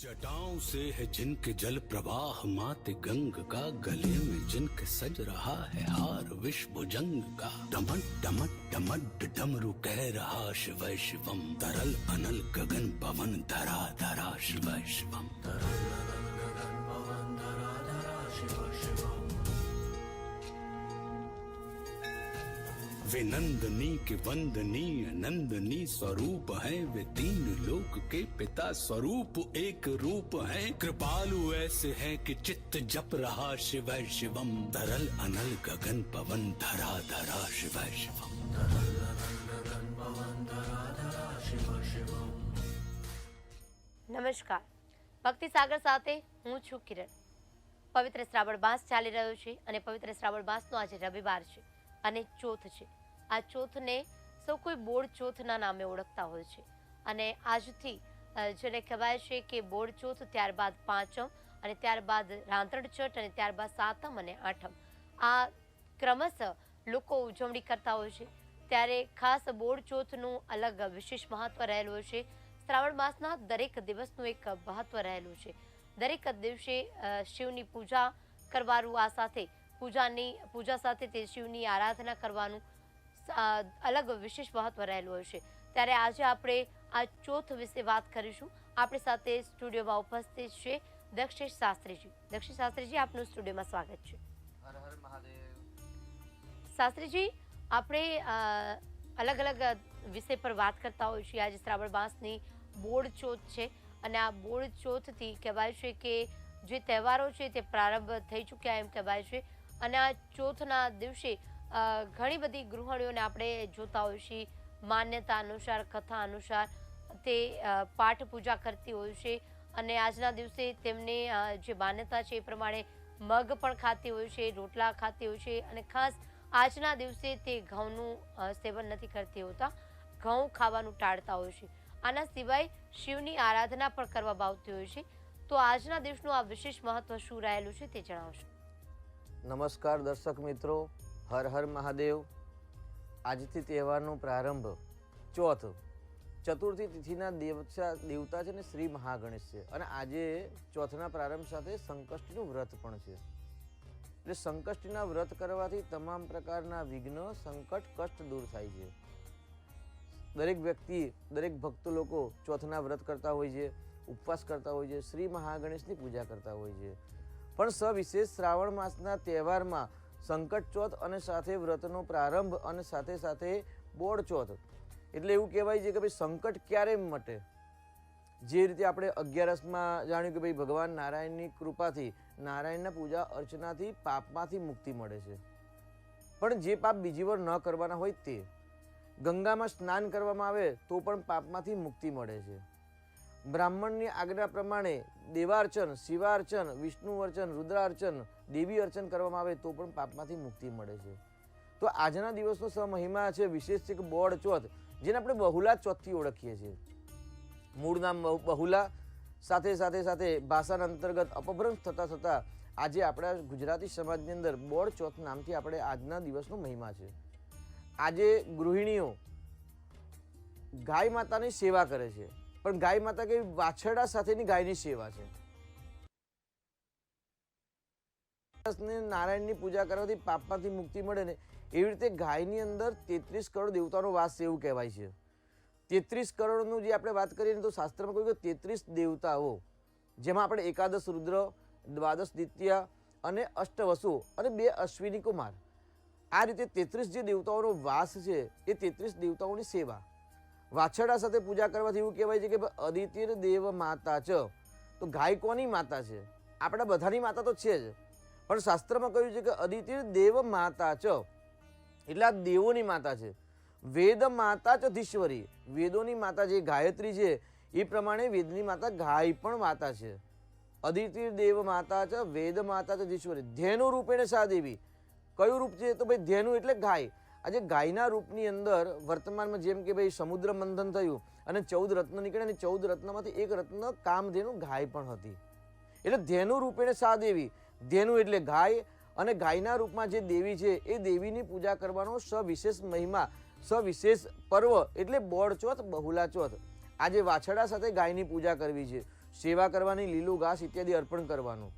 जटाओं से है जिनके जल प्रवाह माते गंग का, गले में जिनके सज रहा है हार विश्व भुजंग का। डमट डमट डमट डमरू कह रहा शिव शिवम, तरल अनल गगन पवन धरा धरा शिव शिवम। वे नंदनी के वंदनीय नंदनी स्वरूप है, वे तीन लोक के पिता स्वरूप एक रूप है। कृपालु ऐसे है कि चित्त जप रहा शिव शिवम, तरल अनल गगन पवन धरा धरा शिव शिवम। નમસ્કાર, ભક્તિ સાગર સાથે હું છું કિરણ। પવિત્ર શ્રાવણ માસ ચાલી રહ્યો છે અને પવિત્ર શ્રાવણ માસનો આજે રવિવાર છે અને ચોથ છે। આ ચોથને સૌ કોઈ બોડ ચોથના નામે ઓળખતા હોય છે અને આજથી જેને કહેવાય છે કે બોડ ચોથ, ત્યારબાદ પાંચમ અને ત્યારબાદ રાંતણ છઠ અને ત્યારબાદ સાતમ અને આઠમ, આ ક્રમશઃ લોકો ઉજવણી કરતા હોય છે। ત્યારે ખાસ બોડ ચોથનું અલગ વિશેષ મહત્વ રહેલું હોય છે। શ્રાવણ માસના દરેક દિવસનું એક મહત્વ રહેલું છે। દરેક દિવસે શિવની પૂજા કરવાનું, આ સાથે પૂજા સાથે તે શિવની આરાધના કરવાનું અલગ વિશેષ મહત્વ રહેલું હોય છે। ત્યારે આજે આપણે આ ચોથ વિશે વાત કરીશું। આપણી સાથે સ્ટુડિયોમાં ઉપસ્થિત છે દક્ષેશ શાસ્ત્રીજી। દક્ષેશ શાસ્ત્રીજી, આપનું સ્ટુડિયોમાં સ્વાગત છે। હર હર મહાદેવ। શાસ્ત્રીજી, આપણે અલગ અલગ વિષય પર વાત કરતા હોઈએ છીએ। આજે શ્રાવણ માસની બોડ ચોથ છે અને આ બોડ ચોથથી કહેવાય છે કે જે તહેવારો છે તે પ્રારંભ થઈ ચૂક્યા એમ કહેવાય છે અને આ ચોથના દિવસે ઘણી બધી ગૃહિણીઓને આપણે જોતા હોઈએ છીએ, માન્યતા અનુસાર, કથા અનુસાર તે પાઠ પૂજા કરતી હોય છે અને આજના દિવસે તેમને જે માન્યતા છે એ પ્રમાણે મગ પણ ખાતી હોય છે, રોટલા ખાતી હોય છે અને ખાસ આજના દિવસે તે ઘઉંનું સેવન નથી કરતી હોતા, ઘઉં ખાવાનું ટાળતા હોય છે। આના સિવાય શિવની આરાધના પણ કરવામાં આવતી હોય છે। તો આજના દિવસનું આ વિશેષ મહત્વ શું રહેલું છે તે જણાવશો? નમસ્કાર દર્શક મિત્રો, હર હર મહાદેવ। આજથી તહેવારનો પ્રારંભ ચોથ, ચતુર્થી તિથિના દેવતા છે ને શ્રી મહાગણેશ છે અને આજે ચોથના પ્રારંભ સાથે સંકષ્ટીનું વ્રત પણ છે। એટલે સંકષ્ટીના વ્રત કરવાથી તમામ પ્રકારના વિઘ્ન, સંકટ, કષ્ટ દૂર થાય છે। દરેક વ્યક્તિ, દરેક ભક્ત લોકો ચોથના વ્રત કરતા હોય છે, ઉપવાસ કરતા હોય છે, શ્રી મહાગણેશની પૂજા કરતા હોય છે। પણ સવિશેષ શ્રાવણ માસના તહેવારમાં સંકટ ચોથ અને સાથે વ્રતનો પ્રારંભ અને સાથે સાથે બોડ ચોથ, એટલે એવું કહેવાય છે કે ભાઈ સંકટ ક્યારે મટે। જે રીતે આપણે 11માં જાણ્યું કે ભાઈ ભગવાન નારાયણની કૃપાથી, નારાયણના પૂજા અર્ચનાથી પાપમાંથી મુક્તિ મળે છે, પણ જે પાપ બીજી વાર ન કરવાના હોય તે, ગંગામાં સ્નાન કરવામાં આવે તો પણ પાપમાંથી મુક્તિ મળે છે। બ્રાહ્મણની આજ્ઞા પ્રમાણે દેવાર્ચન, શિવાર્ચન, વિષ્ણુઅર્ચન, રુદ્રાર્ચન, દેવી અર્ચન કરવામાં આવે તો પણ પાપમાંથી મુક્તિ મળે છે। તો આજના દિવસનો મહિમા છે, વિશેષ છે કે બોડ ચોથ, જેને આપણે બહુલા ચોથથી ઓળખીએ છીએ। મૂળ નામ બહુલા, સાથે સાથે સાથે ભાષાના અંતર્ગત અપભ્રંશ થતા થતા આજે આપણા ગુજરાતી સમાજની અંદર બોડ ચોથ નામથી આપણે આજના દિવસનો મહિમા છે। આજે ગૃહિણીઓ ગાય માતાની સેવા કરે છે, પણ ગાય માતા કે વાછરડા સાથેની ગાયની સેવા છે। નારાયણની પૂજા કરવાથી પાપમાંથી મુક્તિ મળે ને, એવી રીતે ગાયની અંદર 33 કરોડ દેવતાનો વાસ છે એવું કહેવાય છે। 33 કરોડનું જે આપણે વાત કરીએ ને તો શાસ્ત્રમાં કહ્યું કે 33 દેવતાઓ, જેમાં આપણે એકાદશ રુદ્ર, દ્વાદશ દિત્યા અને અષ્ટવસુ અને 2 અશ્વિની કુમાર, આ રીતે 33 જે દેવતાઓનો વાસ છે એ 33 દેવતાઓની સેવા। વાછરડા સાથે પૂજા કરવાથી એવું કહેવાય છે કે અદિતિર દેવ માતા ચ, તો ગાય કોની માતા છે? આપણા બધાની માતા તો છે જ, પણ શાસ્ત્રમાં કહ્યું છે કે અદિતિર દેવ માતા ચ, એટલે આ દેવોની માતા છે। વેદ માતા ચ ધીશ્વરી, વેદોની માતા જે ગાયત્રી છે એ પ્રમાણે વેદની માતા ગાય પણ માતા છે। અદિતિર દેવ માતા ચ વેદ માતા ચ ધીશ્વરી, ધેનુ રૂપેણ સા દેવી, કયું રૂપ છે? તો ભાઈ ધેનુ એટલે ગાય। આજે ગાયના રૂપની અંદર વર્તમાનમાં જેમ કે ભાઈ સમુદ્ર મંથન થયું અને 14 રત્ન નીકળ્યા અને 14 રત્નમાંથી એક રત્ન કામધેનુ ગાય પણ હતી, એટલે ધેનુ રૂપેણ સા દેવી, ધેનુ એટલે ગાય અને ગાયના રૂપમાં જે દેવી છે એ દેવીની પૂજા કરવાનો સવિશેષ મહિમા, સવિશેષ પર્વ એટલે બોડ ચોથ, બહુલા ચોથ। આજે વાછરડા સાથે ગાયની પૂજા કરવી છે, સેવા કરવાની, લીલું ઘાસ ઇત્યાદિ અર્પણ કરવાનું.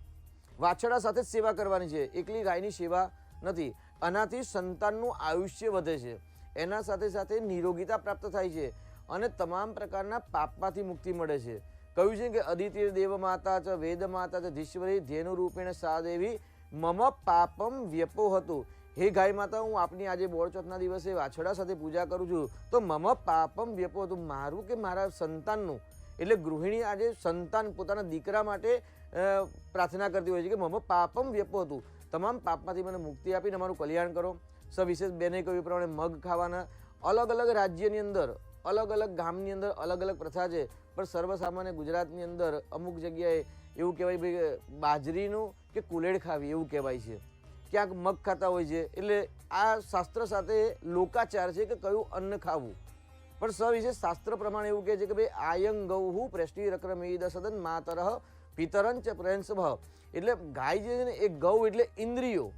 વાછરડા સાથે જ સેવા કરવાની છે, એકલી ગાયની સેવા નથી. આનાથી સંતાનનું આયુષ્ય વધે છે, એના સાથે સાથે નિરોગીતા પ્રાપ્ત થાય છે અને તમામ પ્રકારના પાપમાંથી મુક્તિ મળે છે. કહ્યું છે કે અદિતિ દેવ માતા ચ વેદ માતા ચ ધીશ્વરી ધેનુ રૂપેણ સા દેવી મમ પાપમ વ્યપો હતું. હે ગાય માતા, હું આપની આજે બોળ ચોથના દિવસે વાછરડા સાથે પૂજા કરું છું, તો મમ પાપમ વ્યપો હતું, મારું કે મારા સંતાનનું, એટલે ગૃહિણી આજે સંતાન પોતાના દીકરા માટે પ્રાર્થના કરતી હોય છે કે મમ પાપમ વ્યપો હતું, તમામ પાપમાંથી મને મુક્તિ આપીને અમારું કલ્યાણ કરો. સવિશેષ બેને કહ્યું પ્રમાણે મગ ખાવાના. અલગ અલગ રાજ્યની અંદર, અલગ અલગ ગામની અંદર અલગ અલગ પ્રથા છે, પણ સર્વસામાન્ય ગુજરાતની અંદર અમુક જગ્યાએ એવું કહેવાય ભાઈ બાજરીનું કે કુલેડ ખાવી એવું કહેવાય છે, ક્યાંક મગ ખાતા હોય છે. એટલે આ શાસ્ત્ર સાથે લોકાચાર છે કે કયું અન્ન ખાવું, પણ સવિશેષ શાસ્ત્ર પ્રમાણે એવું કહે છે કે ભાઈ આયં ગૌ પ્રેષ્ટિ રક્રમેદ સદન માતરઃ પિતરંચ પ્રેંસભ. એટલે ગાય જે છે ને એ ગૌ એટલે ઇન્દ્રિયો,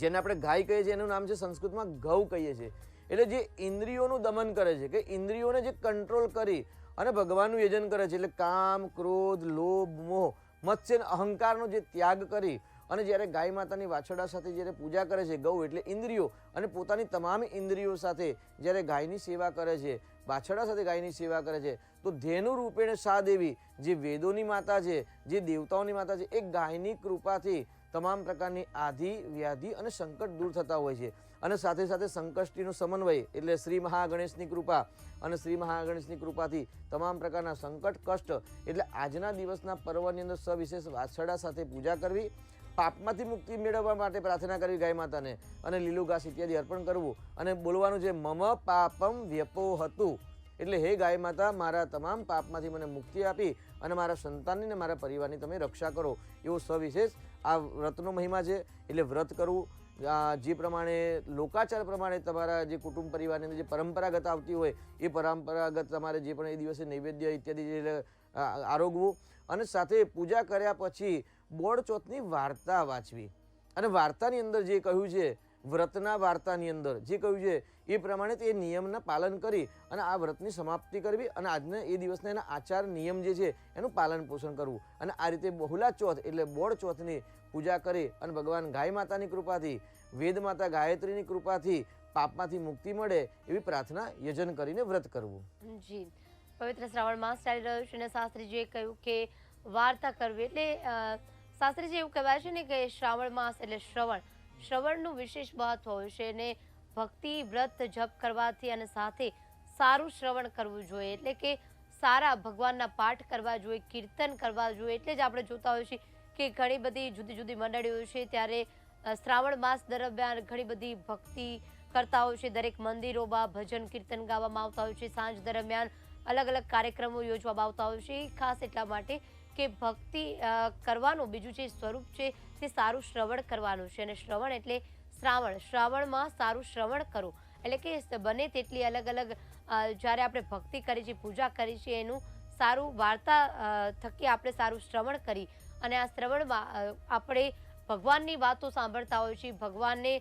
જેને આપણે ગાય કહીએ છીએ એનું નામ છે સંસ્કૃતમાં ગૌ કહીએ છીએ. એટલે જે ઇન્દ્રિયોનું દમન કરે છે, કે ઇન્દ્રિયોને જે કંટ્રોલ કરી અને ભગવાનનું યજન કરે છે, એટલે કામ, ક્રોધ, લોભ, મોહ, મત્સ્ય, અહંકારનો જે ત્યાગ કરી અને જ્યારે ગાય માતાની વાછરડા સાથે જ્યારે પૂજા કરે છે, ગૌ એટલે ઇન્દ્રિયો, અને પોતાની તમામ ઇન્દ્રિયો સાથે જ્યારે ગાયની સેવા કરે છે, વાછરડા સાથે ગાયની સેવા કરે છે, તો ધેનુ રૂપેણ સા દેવી, જે વેદોની માતા છે, જે દેવતાઓની માતા છે, એ ગાયની કૃપાથી તમામ પ્રકારની આધિ, વ્યાધિ અને સંકટ દૂર થતા હોય છે. અને સાથે સાથે સંકષ્ટીનો સમન્વય એટલે શ્રી મહાગણેશની કૃપા, અને શ્રી મહાગણેશની કૃપાથી તમામ પ્રકારના સંકટ, કષ્ટ, એટલે આજના દિવસના પર્વની અંદર સવિશેષ વાછરડા સાથે પૂજા કરવી, પાપમાંથી મુક્તિ મેળવવા માટે પ્રાર્થના કરવી ગાય માતાને, અને લીલું ઘાસ ઇત્યાદિ અર્પણ કરવું, અને બોલવાનું છે મમ પાપમ વ્યપો હતું, એટલે હે ગાય માતા, મારા તમામ પાપમાંથી મને મુક્તિ આપી અને મારા સંતાનની ને મારા પરિવારની તમે રક્ષા કરો. એવો સવિશેષ આ વ્રતનો મહિમા છે. એટલે વ્રત કરવું જે પ્રમાણે લોકાચાર પ્રમાણે તમારા જે કુટુંબ પરિવારની અંદર જે પરંપરાગત આવતી હોય એ પરંપરાગત તમારે જે પણ એ દિવસે નૈવેદ્ય ઇત્યાદિ આરોગવું, અને સાથે પૂજા કર્યા પછી બોળ ચોથની વાર્તા વાંચવી. અને વાર્તાની અંદર જે કહ્યું છે, વ્રતના વાર્તાની અંદર જે કહ્યું છે એ પ્રમાણે તે નિયમના પાલન કરી અને આ વ્રતની સમાપ્તિ કરવી, અને આજના એ દિવસના એના આચાર નિયમ જે છે એનું પાલન પોષણ કરવું. અને આ રીતે બહુલા ચોથ એટલે બોળ ચોથની પૂજા કરી અને ભગવાન ગાય માતાની કૃપાથી, વેદ માતા ગાયત્રીની કૃપાથી પાપમાંથી મુક્તિ મળે એવી પ્રાર્થના યજન કરીને વ્રત કરવું. જી, પવિત્ર શ્રાવણ માસ ચાલી રહ્યો છે અને શાસ્ત્રીજીએ કહ્યું કે વાર્તા કરવી, એટલે શાસ્ત્રીજી એવું કહેવાય છે ને કે શ્રાવણ માસ એટલે શ્રવણનું વિશેષ મહત્વ હોય છે, અને ભક્તિ, વ્રત, જપ કરવાથી અને સાથે સારું શ્રવણ કરવું જોઈએ, એટલે કે સારા ભગવાનના પાઠ કરવા જોઈએ, કીર્તન કરવા જોઈએ. એટલે જ આપણે જોતા હોઈએ છીએ કે ઘણી બધી જુદી જુદી મંડળીઓ છે ત્યારે શ્રાવણ માસ દરમિયાન ઘણી બધી ભક્તિ કરતા હોય છે, દરેક મંદિરોમાં ભજન કીર્તન ગાવામાં આવતા હોય છે, સાંજ દરમિયાન અલગ અલગ કાર્યક્રમો યોજવામાં આવતા હોય છે, ખાસ એટલા માટે કે ભક્તિ કરવાનું બીજું જે સ્વરૂપ છે તે સારું શ્રવણ કરવાનું છે. અને શ્રવણ એટલે શ્રાવણમાં સારું શ્રવણ કરો, એટલે કે બને તેટલી અલગ અલગ જ્યારે આપણે ભક્તિ કરી છે, પૂજા કરી છે, એનું સારું વાર્તા થકી આપણે સારું શ્રવણ કરી, અને આ શ્રવણમાં આપણે ભગવાનની વાતો સાંભળતા હોઈએ છીએ, ભગવાનને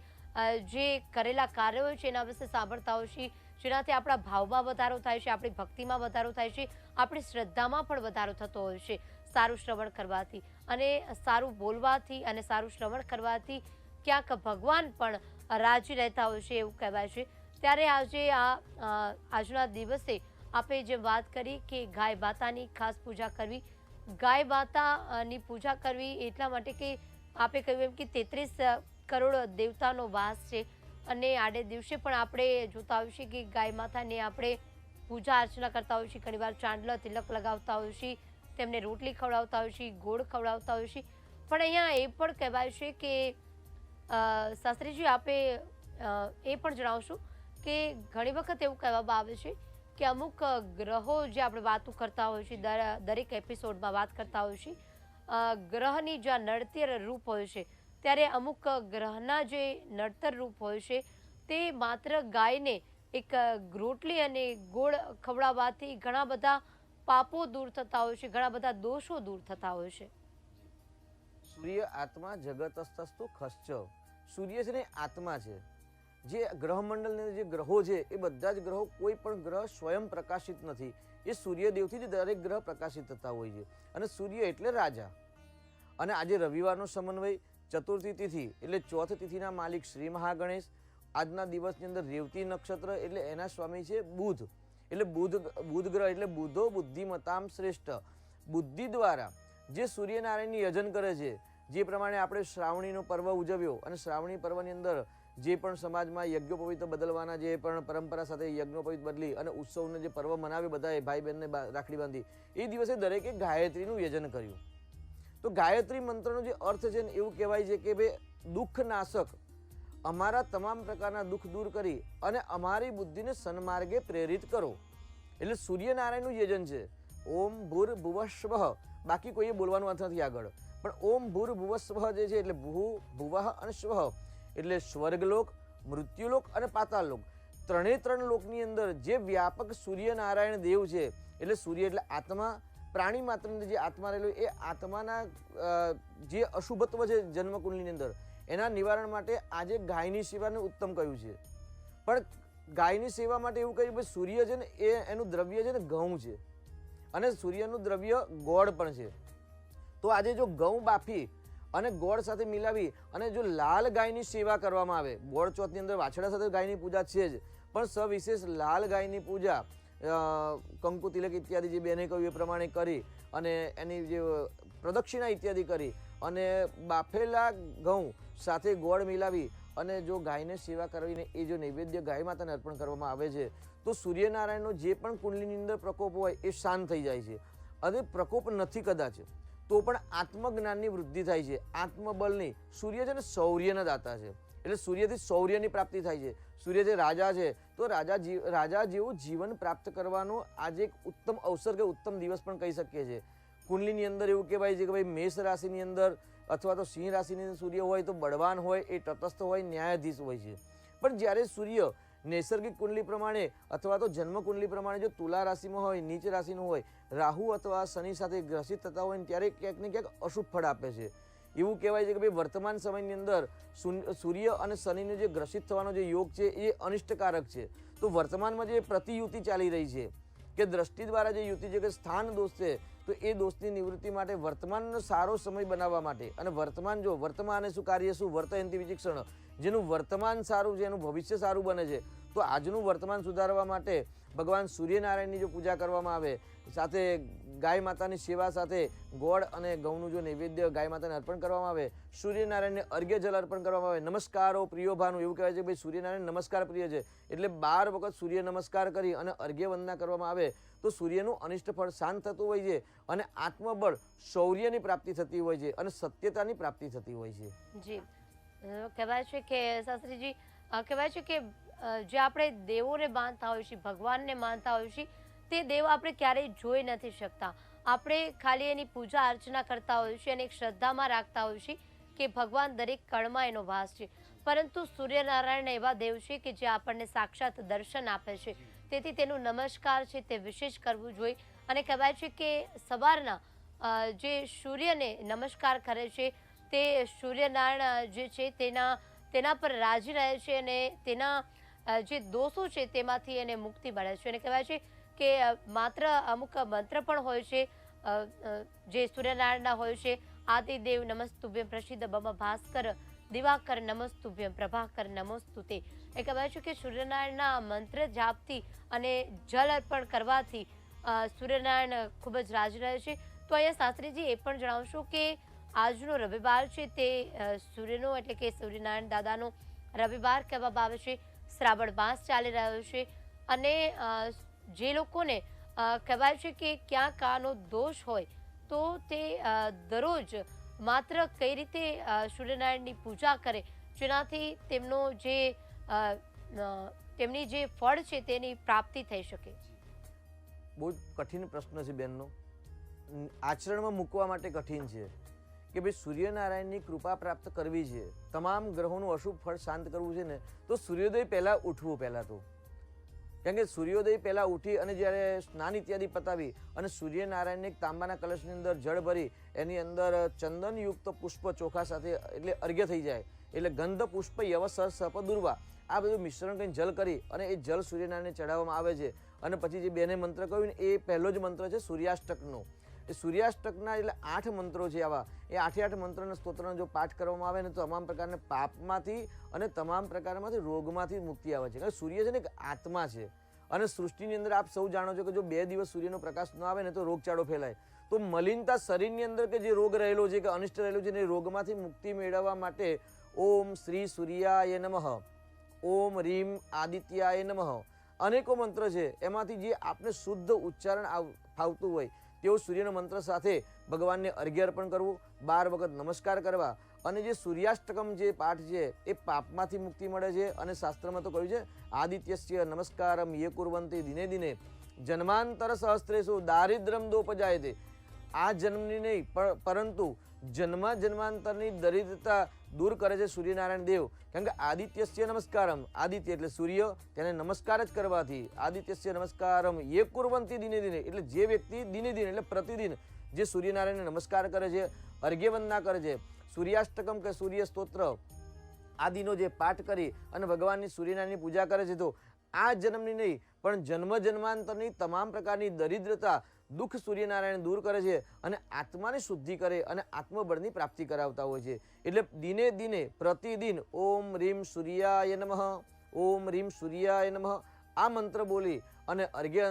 જે કરેલા કાર્યો છે એના વિશે સાંભળતા હોઈએ છીએ, જેનાથી આપણા ભાવમાં વધારો થાય છે, આપણી ભક્તિમાં વધારો થાય છે, આપણી શ્રદ્ધામાં પણ વધારો થતો હોય છે સારું શ્રવણ કરવાથી. અને સારું બોલવાથી અને સારું શ્રવણ કરવાથી ક્યાંક ભગવાન પણ રાજી રહેતા હોય છે એવું કહેવાય છે. ત્યારે આજે આજના દિવસે આપણે જે વાત કરી કે ગાય માતાની ખાસ પૂજા કરવી, ગાય માતાની પૂજા કરવી એટલા માટે કે આપણે કહ્યું એમ કે 33 કરોડ દેવતાનો વાસ છે, અને આડે દિવસે પણ આપણે જોતા હોઈએ છીએ કે ગાય માતાને આપણે પૂજા અર્ચના કરતા હોઈએ છીએ, ઘણીવાર ચાંદલા તિલક લગાવતા હોઈએ છીએ, તેમને રોટલી ખવડાવતા હોઈએ છીએ, ગોળ ખવડાવતા હોઈએ છીએ. પણ અહીંયા એ પણ કહેવાય છે કે શાસ્ત્રીજી આપે એ પણ જણાવશું કે ઘણી વખત એવું કહેવામાં આવે છે કે અમુક ગ્રહો જે આપણે વાતો કરતા હોઈએ છીએ, દરેક એપિસોડમાં વાત કરતા હોઈએ છીએ, ગ્રહની જે નડતર રૂપ હોય છે, ત્યારે અમુક ગ્રહના જે નડતર રૂપ હોય છે તે માત્ર ગાયને એક રોટલી અને ગોળ ખવડાવવાથી ઘણા બધા પાપો દૂર થતા હોય છે, ઘણા બધા દોષો દૂર થતા હોય છે. સૂર્ય આત્મા જગતસ્તસ્તુ ખશ્ચ. સૂર્ય છે ને આત્મા છે, જે ગ્રહમંડળની જે ગ્રહો છે એ બધા જ ગ્રહો કોઈ પણ ગ્રહ સ્વયં પ્રકાશિત નથી, એ સૂર્યદેવથી જ દરેક ગ્રહ પ્રકાશિત થતા હોય છે. અને સૂર્ય એટલે રાજા. અને આજે રવિવારનો સમન્વય, ચતુર્થી તિથિ એટલે ચોથ તિથિના માલિક શ્રી મહાગણેશ. આજના દિવસની અંદર રેવતી નક્ષત્ર એટલે એના સ્વામી છે બુધ. એટલે બુધ ગ્રહ એટલે બુધો બુદ્ધિમતામ શ્રેષ્ઠ. બુદ્ધિ દ્વારા જે સૂર્યનારાયણની યજન કરે છે, જે પ્રમાણે આપણે શ્રાવણીનો પર્વ ઉજવ્યો અને શ્રાવણી પર્વની અંદર જે પણ સમાજમાં યજ્ઞોપવિત બદલવાના જે પણ પરંપરા સાથે યજ્ઞોપવિત બદલી અને ઉત્સવનો જે પર્વ મનાવ્યો, બધાએ ભાઈ બહેનને રાખડી બાંધી, એ દિવસે દરેકે ગાયત્રીનું યજન કર્યું. તો ગાયત્રી મંત્રનો જે અર્થ છે ને એવું કહેવાય છે કે ભાઈ દુઃખ નાશક, અમારા તમામ પ્રકારના દુઃખ દૂર કરી અને અમારી બુદ્ધિને સન્માર્ગે પ્રેરિત કરો. એટલે સૂર્યનારાયણનું યજન છે. ઓમ ભૂર ભુવસ્વઃ, બાકી કોઈએ બોલવાનું અર્થ નથી આગળ, પણ ઓમ ભૂર ભુવસ્વઃ જે છે એટલે ભૂ ભુવઃ અને સ્વઃ એટલે સ્વર્ગલોક, મૃત્યુલોક અને પાતાળલોક, ત્રણ લોકની અંદર જે વ્યાપક સૂર્યનારાયણ દેવ છે. એટલે સૂર્ય એટલે આત્મા, પ્રાણી માત્રની જે આત્મા રહેલો એ આત્માના જે અશુભત્વ છે જન્મકુંડલીની અંદર, એના નિવારણ માટે આજે ગાયની સેવાને ઉત્તમ કહ્યું છે. પણ ગાયની સેવા માટે એવું કહ્યું કે સૂર્ય છે ને એ એનું દ્રવ્ય છે ને ઘઉં છે અને સૂર્યનું દ્રવ્ય ગોળ પણ છે. તો આજે જો ઘઉં બાફી અને ગોળ સાથે મિલાવી અને જો લાલ ગાયની સેવા કરવામાં આવે, ગોળ ચોથની અંદર વાછડા સાથે ગાયની પૂજા છે જ, પણ સવિશેષ લાલ ગાયની પૂજા કંકુ તિલક ઇત્યાદિ જે બેને કહ્યું એ પ્રમાણે કરી અને એની જે પ્રદક્ષિણા ઇત્યાદિ કરી અને બાફેલા ઘઉં સાથે ગોળ મિલાવી અને જો ગાયને સેવા કરવીને એ જો નૈવેદ્ય ગાય માતાને અર્પણ કરવામાં આવે છે તો સૂર્યનારાયણનો જે પણ કુંડલીની અંદર પ્રકોપ હોય એ શાંત થઈ જાય છે. અને પ્રકોપ નથી કદાચ તો પણ આત્મજ્ઞાનની વૃદ્ધિ થાય છે, આત્મબળની. સૂર્ય છે ને શૌર્યના દાતા છે, એટલે સૂર્યથી શૌર્યની પ્રાપ્તિ થાય છે. સૂર્ય જે રાજા છે તો રાજા જેવું જીવન પ્રાપ્ત કરવાનો આજે એક ઉત્તમ અવસર કે ઉત્તમ દિવસ પણ કહી શકીએ છીએ. કુંડલીની અંદર એવું કહેવાય છે કે ભાઈ મેષ રાશિની અંદર અથવા તો સિંહ રાશિની અંદર સૂર્ય હોય તો બળવાન હોય, એ તટસ્થ હોય, ન્યાયાધીશ હોય છે. પણ જ્યારે સૂર્ય નૈસર્ગિક કુંડલી પ્રમાણે અથવા તો જન્મ કુંડલી પ્રમાણે જો તુલા રાશિમાં હોય, નીચ રાશિનું હોય, રાહુ અથવા શનિ સાથે ગ્રસિત થતા હોય ને ત્યારે ક્યાંક ને ક્યાંક અશુભ ફળ આપે છે. એવું કહેવાય છે કે ભાઈ વર્તમાન સમયની અંદર સૂર્ય અને શનિનો જે ગ્રસિત થવાનો જે યોગ છે એ અનિષ્ટકારક છે. તો વર્તમાનમાં જે પ્રતિયુતિ ચાલી રહી છે કે દ્રષ્ટિ દ્વારા જે યુતિ છે કે સ્થાન દોષ છે, તો એ દોષની નિવૃત્તિ માટે વર્તમાનનો સારો સમય બનાવવા માટે અને વર્તમાને શું કાર્ય શું વર્તયંતી વિચિક્ષણ, જેનું વર્તમાન સારું છે એનું ભવિષ્ય સારું બને છે. તો આજનું વર્તમાન સુધારવા માટે ભગવાન સૂર્યનારાયણની જો પૂજા કરવામાં આવે, સાથે ગાય માતાની સેવા સાથે ગોળ અને ઘઉંનું જો નૈવેદ્ય ગાય માતાને અર્પણ કરવામાં આવે, સૂર્યનારાયણને અર્ઘ્ય જલ અર્પણ કરવામાં આવે, નમસ્કારો પ્રિયો ભાનું, એવું કહેવાય છે કે ભાઈ સૂર્યનારાયણ નમસ્કાર પ્રિય છે, એટલે 12 વખત સૂર્ય નમસ્કાર કરી અને અર્ઘ્ય વંદના કરવામાં આવે તો સૂર્યનું અનિષ્ટ ફળ શાંત થતું હોય છે અને આત્મબળ શૌર્યની પ્રાપ્તિ થતી હોય છે અને સત્યતાની પ્રાપ્તિ થતી હોય છે. જી, કહેવાય છે કે શાસ્ત્રીજી, કહેવાય છે કે જે આપણે દેવોને માનતા હોઈએ છીએ, ભગવાનને માનતા હોઈએ છીએ, તે દેવ આપણે ક્યારેય જોઈ નથી શકતા. આપણે ખાલી એની પૂજા અર્ચના કરતા હોઈએ છીએ અને એક શ્રદ્ધામાં રાખતા હોઈએ છીએ કે ભગવાન દરેક કણમાં એનો વાસ છે. પરંતુ સૂર્યનારાયણ એવા દેવ છે કે જે આપણને સાક્ષાત દર્શન આપે છે, તેથી તેનું નમસ્કાર છે તે વિશેષ કરવું જોઈએ. અને કહેવાય છે કે સવારના જે સૂર્યને નમસ્કાર કરે છે તે સૂર્યનારાયણ જે છે તેના પર રાજી રહે છે અને તેના જે દોષો છે તેમાંથી એને મુક્તિ મળે છે. અને કહેવાય છે કે માત્ર અમુક મંત્ર પણ હોય છે જે સૂર્યનારાયણના હોય છે. આદિદેવ નમસ્તુભ્યમ, પ્રસિદ્ધ બમ ભાસ્કર દિવાકર નમસ્તુભ્યમ, પ્રભાકર નમસ્તુતે. એ કહેવાય છે કે સૂર્યનારાયણના મંત્ર જાપથી અને જલ અર્પણ કરવાથી સૂર્યનારાયણ ખૂબ જ રાજી રહે છે. તો અહીંયા શાસ્ત્રીજી એ પણ જણાવશો કે આજનો રવિવાર છે તે સૂર્યનો એટલે કે સૂર્યનારાયણ દાદાનો રવિવાર કહેવામાં આવે છે. શ્રાવણ માસ ચાલી રહ્યો છે અને જે લોકોને કહેવાય છે કે ક્યાંક આનો દોષ હોય તો તે દરરોજ માત્ર કઈ રીતે સૂર્યનારાયણની પૂજા કરે જેનાથી તેમની જે ફળ છે તેની પ્રાપ્તિ થઈ શકે. બહુ કઠિન પ્રશ્ન છે બેનનો, આચરણમાં મૂકવા માટે કઠિન છે કે ભાઈ સૂર્યનારાયણની કૃપા પ્રાપ્ત કરવી છે, તમામ ગ્રહોનું અશુભ ફળ શાંત કરવું છે ને તો સૂર્યોદય પહેલાં ઉઠવું. પહેલાં તો કારણ કે સૂર્યોદય પહેલાં ઉઠી અને જ્યારે સ્નાન ઇત્યાદિ પતાવી અને સૂર્યનારાયણને એક તાંબાના કલશની અંદર જળ ભરી એની અંદર ચંદનયુક્ત પુષ્પ ચોખા સાથે એટલે અર્ઘ્ય થઈ જાય એટલે ગંધ પુષ્પ યવસર સપ દુર્વા આ બધું મિશ્રણ કરીને જલ કરી અને એ જલ સૂર્યનારાયણને ચડાવવામાં આવે છે. અને પછી જે બેને મંત્ર કહ્યું ને એ પહેલો જ મંત્ર છે સૂર્યાષ્ટકનો. એ સૂર્યાષ્ટકના એટલે 8 મંત્રો છે આવા. એ 8 મંત્રના સ્તોત્રનો જો પાઠ કરવામાં આવે ને તો તમામ પ્રકારના પાપમાંથી અને તમામ પ્રકારમાંથી રોગમાંથી મુક્તિ આવે છે. કારણ સૂર્ય છે ને એક આત્મા છે અને સૃષ્ટિની અંદર આપ સૌ જાણો છો કે જો 2 દિવસ સૂર્યનો પ્રકાશ ન આવે ને તો રોગચાળો ફેલાય. તો મલિનતા શરીરની અંદર કે જે રોગ રહેલો છે કે અનિષ્ટ રહેલો છે એ રોગમાંથી મુક્તિ મેળવવા માટે ઓમ શ્રી સૂર્યાય નમઃ, ઓમ રીમ આદિત્યાય નમઃ અનેકો મંત્ર છે. એમાંથી જે આપને શુદ્ધ ઉચ્ચારણ ફાવતું હોય તેઓ સૂર્યના મંત્ર સાથે ભગવાનને અર્ઘ્ય અર્પણ કરવું, 12 વખત નમસ્કાર કરવા. અને જે સૂર્યાષ્ટકમ જે પાઠ છે એ પાપમાંથી મુક્તિ મળે છે. અને શાસ્ત્રમાં તો કહ્યું છે આદિત્યસ્ય નમસ્કારમ યે કુર્વંતિ દિને દિને જન્માંતર સહસ્ત્રેષુ દારિદ્રમ દોપજાયતે. આ જન્મની નહીં પરંતુ જન્માંતરની દરિદ્રતા દૂર કરે છે સૂર્યનારાયણ દેવ. કારણ કે આદિત્યસ્ય નમસ્કારમ, આદિત્ય એટલે સૂર્ય, તેને નમસ્કાર જ કરવાથી આદિત્યસ્ય નમસ્કારમ યે કુર્વંતિ દિને દિને એટલે જે વ્યક્તિ દિને દિન એટલે પ્રતિદિન જે સૂર્યનારાયણને નમસ્કાર કરે છે, અર્ઘ્ય વંદના કરે છે, સૂર્યાષ્ટકમ કે સૂર્ય સ્તોત્ર આદિનો જે પાઠ કરી અને ભગવાનની સૂર્યનારાયણની પૂજા કરે છે તો આ જન્મની નહીં પણ જન્માંતરની તમામ પ્રકારની દરિદ્રતા દુઃખ સૂર્યનારાયણ દૂર કરે છે અને આત્માની શુદ્ધિ કરે અને આત્મબળની પ્રાપ્તિ કરાવતા હોય છે. એટલે દિને દિને પ્રતિદિન ઓમ રીમ સૂર્યાય નમઃ, ઓમ રીમ સૂર્યાય નમઃ આ મંત્ર બોલી અને અર્ઘ્ય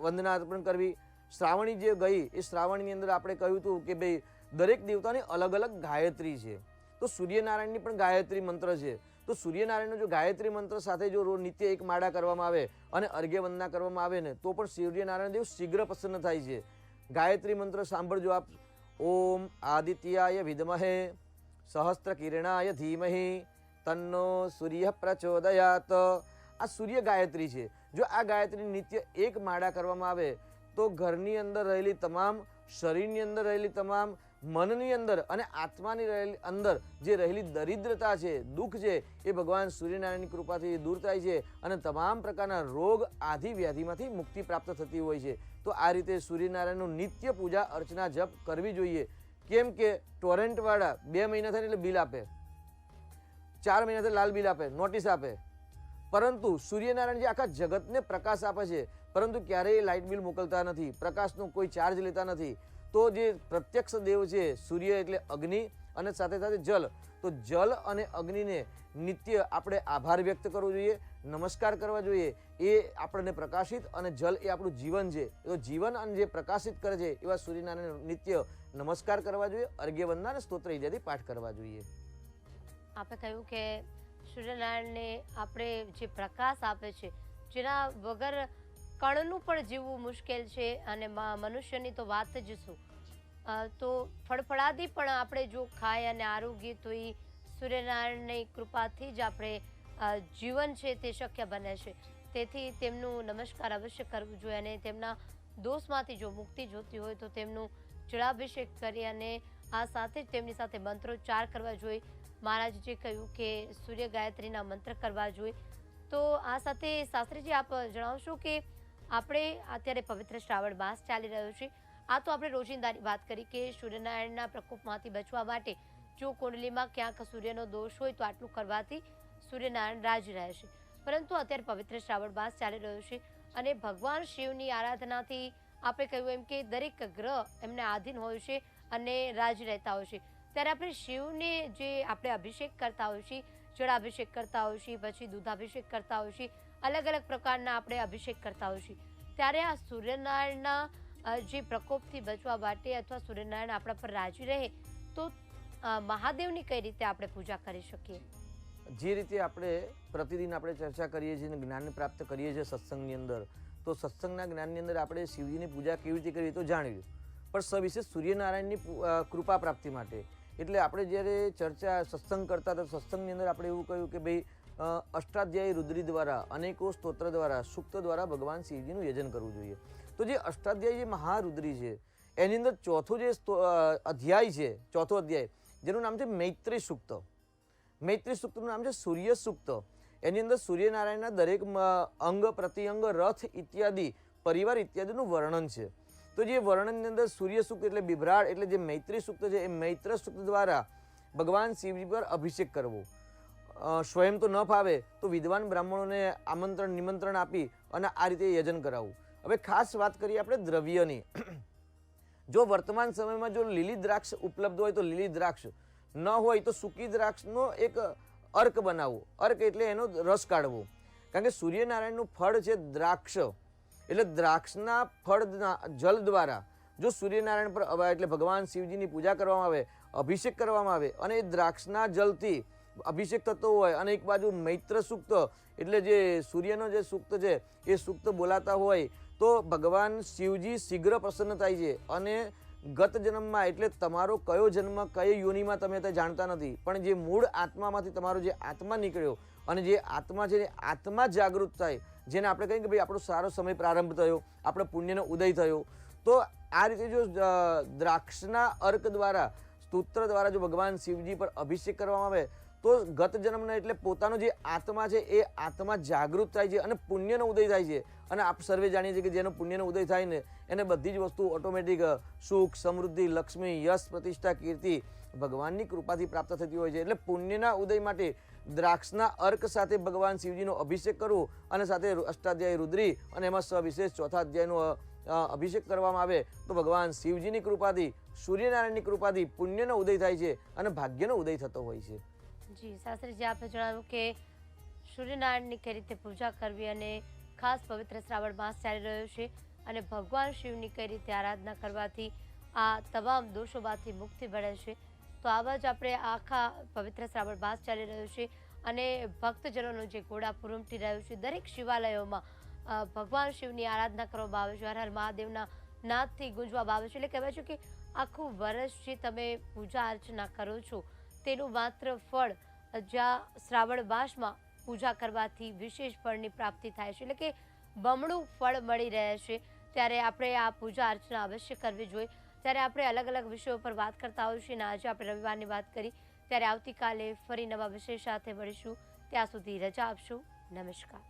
વંદના અર્પણ કરવી. શ્રાવણી જે ગઈ એ શ્રાવણની અંદર આપણે કહ્યું હતું કે ભાઈ દરેક દેવતાની અલગ અલગ ગાયત્રી છે. તો સૂર્યનારાયણની પણ ગાયત્રી મંત્ર છે. તો સૂર્યનારાયણનો જો ગાયત્રી મંત્ર સાથે જો નિત્ય એક માળા કરવામાં આવે અને અર્ઘ્ય વંદના કરવામાં આવે ને તો પણ સૂર્યનારાયણ દેવ શીઘ્ર પ્રસન્ન થાય છે. ગાયત્રી મંત્ર સાંભળજો આપ. ઓમ આદિત્યાય વિદ્મહે સહસ્ત્ર કિરણાય ધીમહિ તન્નો સૂર્ય પ્રચોદયાત. આ સૂર્ય ગાયત્રી છે. જો આ ગાયત્રી નિત્ય એક માળા કરવામાં આવે તો ઘરની અંદર રહેલી તમામ, શરીરની અંદર રહેલી તમામ, મનની અંદર અને આત્માની રહેલી અંદર જે રહેલી દરિદ્રતા છે, દુઃખ છે એ ભગવાન સૂર્યનારાયણની કૃપાથી દૂર થાય છે અને તમામ પ્રકારના રોગ આદિ વ્યાધિમાંથી મુક્તિ પ્રાપ્ત થતી હોય છે. તો આ રીતે સૂર્યનારાયણનું નિત્ય પૂજા અર્ચના જપ કરવી જોઈએ. કેમ કે ટોરેન્ટવાળા 2 મહિના થાય એટલે બિલ આપે, 4 મહિના થાય લાલ બિલ આપે, નોટિસ આપે, પરંતુ સૂર્યનારાયણ જે આખા જગતને પ્રકાશ આપે છે પરંતુ ક્યારેય લાઇટ બિલ મોકલતા નથી, પ્રકાશનો કોઈ ચાર્જ લેતા નથી. તો જે પ્રત્યક્ષ દેવ છે સૂર્ય એટલે અગ્નિ અને સાથે સાથે જલ, તો જલ અને અગ્નિને નિત્ય આપણે આભાર વ્યક્ત કરવો જોઈએ, નમસ્કાર કરવા જોઈએ. એ આપણને પ્રકાશિત અને જલ એ આપણું જીવન છે. તો જીવન અને જે પ્રકાશિત કરે છે એવા સૂર્યનારાયણ નિત્ય નમસ્કાર કરવા જોઈએ, અર્ઘ્ય વંદના અને સ્તોત્ર ઇત્યાદિ પાઠ કરવા જોઈએ. આપણે કહ્યું કે સૂર્યનારાયણને આપણે જે પ્રકાશ આપે છે જેના વગર કણનું પણ જીવવું મુશ્કેલ છે અને મનુષ્યની તો વાત જ શું. તો ફળફળાદી પણ આપણે જો ખાય અને આરોગ્ય તો એ સૂર્યનારાયણની કૃપાથી જ આપણે જીવન છે તે શક્ય બને છે. તેથી તેમનું નમસ્કાર અવશ્ય કરવું જોઈએ અને તેમના દોષમાંથી જો મુક્તિ જોતી હોય તો તેમનું જળાભિષેક કરી અને આ સાથે જ તેમની સાથે મંત્રોચ્ચાર કરવા જોઈએ. મહારાજે કહ્યું કે સૂર્ય ગાયત્રીના મંત્ર કરવા જોઈએ. તો આ સાથે શાસ્ત્રીજી આપ જણાવશો કે આપણે અત્યારે પવિત્ર શ્રાવણ માસ ચાલી રહ્યો છે. આ તો આપણે રોજિંદાની વાત કરી કે સૂર્યનારાયણના પ્રકોપમાંથી બચવા માટે જો કુંડલીમાં ક્યાંક સૂર્યનો દોષ હોય તો આટલું કરવાથી સૂર્યનારાયણ રાજી રહે છે. પરંતુ અત્યારે પવિત્ર શ્રાવણ માસ ચાલી રહ્યો છે અને ભગવાન શિવની આરાધનાથી આપણે કહ્યું એમ કે દરેક ગ્રહ એમને આધીન હોય છે અને રાજી રહેતા હોય છે. ત્યારે આપણે શિવને જે આપણે અભિષેક કરતા હોઈએ છીએ, જળાભિષેક કરતા હોઈએ છીએ, પછી દૂધાભિષેક કરતા હોઈએ છીએ, અલગ અલગ પ્રકારના આપણે અભિષેક કરતા હોઈએ છીએ. ત્યારે આ સૂર્યનારાયણના જે પ્રકોપથી બચવા માટે અથવા સૂર્યનારાયણ આપણા પર રાજી રહે તો મહાદેવની કઈ રીતે આપણે પૂજા કરી શકીએ? જે રીતે આપણે પ્રતિદિન આપણે ચર્ચા કરીએ છીએ અને જ્ઞાન પ્રાપ્ત કરીએ છીએ સત્સંગની અંદર, તો સત્સંગના જ્ઞાનની અંદર આપણે શિવજીની પૂજા કેવી રીતે કરવી તો જાણ્યું, પણ સવિશેષ સૂર્યનારાયણની કૃપા પ્રાપ્તિ માટે. એટલે આપણે જ્યારે ચર્ચા સત્સંગ કરતા હતા સત્સંગની અંદર આપણે એવું કહ્યું કે ભાઈ અષ્ટાધ્યાયી રુદ્રી દ્વારા, અનેકો સ્તોત્ર દ્વારા, સૂક્ત દ્વારા ભગવાન શિવજીનું યજન કરવું જોઈએ. તો જે અષ્ટાધ્યાયી જે મહારુદ્રી છે એની અંદર ચોથો જે અધ્યાય છે, ચોથો અધ્યાય જેનું નામ છે મૈત્રી સૂક્ત. મૈત્રી સૂક્તનું નામ છે સૂર્ય સૂક્ત. એની અંદર સૂર્યનારાયણના દરેક અંગ પ્રત્યંગ, રથ ઇત્યાદિ, પરિવાર ઇત્યાદિનું વર્ણન છે. તો જે વર્ણનની અંદર સૂર્ય સૂક્ત એટલે બિભરાળ એટલે જે મૈત્રી સૂક્ત છે એ મૈત્ર સૂક્ત દ્વારા ભગવાન શિવજી પર અભિષેક કરવો. સ્વયં તો ન ફાવે તો વિદ્વાન બ્રાહ્મણોને આમંત્રણ નિમંત્રણ આપી અને આ રીતે યજન કરાવવું. હવે ખાસ વાત કરીએ આપણે દ્રવ્યની. જો વર્તમાન સમયમાં જો લીલી દ્રાક્ષ ઉપલબ્ધ હોય તો લીલી દ્રાક્ષ, ન હોય તો સૂકી દ્રાક્ષનો એક અર્ક બનાવવો. અર્ક એટલે એનો રસ કાઢવો. કારણ કે સૂર્યનારાયણનું ફળ છે દ્રાક્ષ, એટલે દ્રાક્ષના ફળના જલ દ્વારા જો સૂર્યનારાયણ પર એટલે ભગવાન શિવજીની પૂજા કરવામાં આવે, અભિષેક કરવામાં આવે અને એ દ્રાક્ષના જલથી અભિષેક થતો હોય અને એક બાજુ મૈત્ર સૂક્ત એટલે જે સૂર્યનો જે સૂક્ત છે એ સૂક્ત બોલાતા હોય તો ભગવાન શિવજી શીઘ્ર પ્રસન્ન થાય છે. અને ગત જન્મમાં એટલે તમારો કયો જન્મ કઈ યોનિમાં તમે તે જાણતા નથી, પણ જે મૂળ આત્મામાંથી તમારો જે આત્મા નીકળ્યો અને જે આત્મા છે એ આત્મા જાગૃત થાય, જેને આપણે કહીએ કે ભાઈ આપણો સારો સમય પ્રારંભ થયો, આપણો પુણ્યનો ઉદય થયો. તો આ રીતે જો દ્રાક્ષના અર્ક દ્વારા સ્તોત્ર દ્વારા જો ભગવાન શિવજી પર અભિષેક કરવામાં આવે તો ગત જન્મના એટલે પોતાનો જે આત્મા છે એ આત્મા જાગૃત થાય છે અને પુણ્યનો ઉદય થાય છે. અને આપ સર્વે જાણીએ છીએ કે જેનો પુણ્યનો ઉદય થાય ને એને બધી જ વસ્તુ ઓટોમેટિક સુખ, સમૃદ્ધિ, લક્ષ્મી, યશ, પ્રતિષ્ઠા, કીર્તિ ભગવાનની કૃપાથી પ્રાપ્ત થતી હોય છે. એટલે પુણ્યના ઉદય માટે દ્રાક્ષના અર્ક સાથે ભગવાન શિવજીનો અભિષેક કરવો અને સાથે અષ્ટાધ્યાયી રુદ્રી અને એમાં સવિશેષ ચોથા અધ્યાયનો અભિષેક કરવામાં આવે તો ભગવાન શિવજીની કૃપાથી, સૂર્યનારાયણની કૃપાથી પુણ્યનો ઉદય થાય છે અને ભાગ્યનો ઉદય થતો હોય છે. જી શાસ્ત્રીજી, આપે જણાવ્યું કે સૂર્યનારાયણની કઈ રીતે પૂજા કરવી અને ખાસ પવિત્ર શ્રાવણ માસ ચાલી રહ્યો છે અને ભગવાન શિવની કઈ રીતે આરાધના કરવાથી આ તમામ દોષોમાંથી મુક્તિ મળે છે. તો આવા જ આપણે આખા પવિત્ર શ્રાવણ માસ ચાલી રહ્યો છે અને ભક્તજનોનો જે ઘોડાપુર ઉમટી રહ્યું છે, દરેક શિવાલયોમાં ભગવાન શિવની આરાધના કરવામાં આવે છે, હર હર મહાદેવના નાદથી ગુંજવામાં આવે છે. એટલે કહેવાય છે કે આખું વર્ષ જે તમે પૂજા અર્ચના કરો છો તેનું માત્ર ફળ જ્યાં શ્રાવણ માસમાં પૂજા કરવાથી વિશેષ ફળની પ્રાપ્તિ થાય છે, એટલે કે બમણું ફળ મળી રહે છે. ત્યારે આપણે આ પૂજા અર્ચના અવશ્ય કરવી જોઈએ. ત્યારે આપણે અલગ અલગ વિષયો પર વાત કરતા હોઈએ છીએ અને આજે આપણે રવિવારની વાત કરી. ત્યારે આવતીકાલે ફરી નવા વિષય સાથે મળીશું. ત્યાં સુધી રજા આપશો. નમસ્કાર.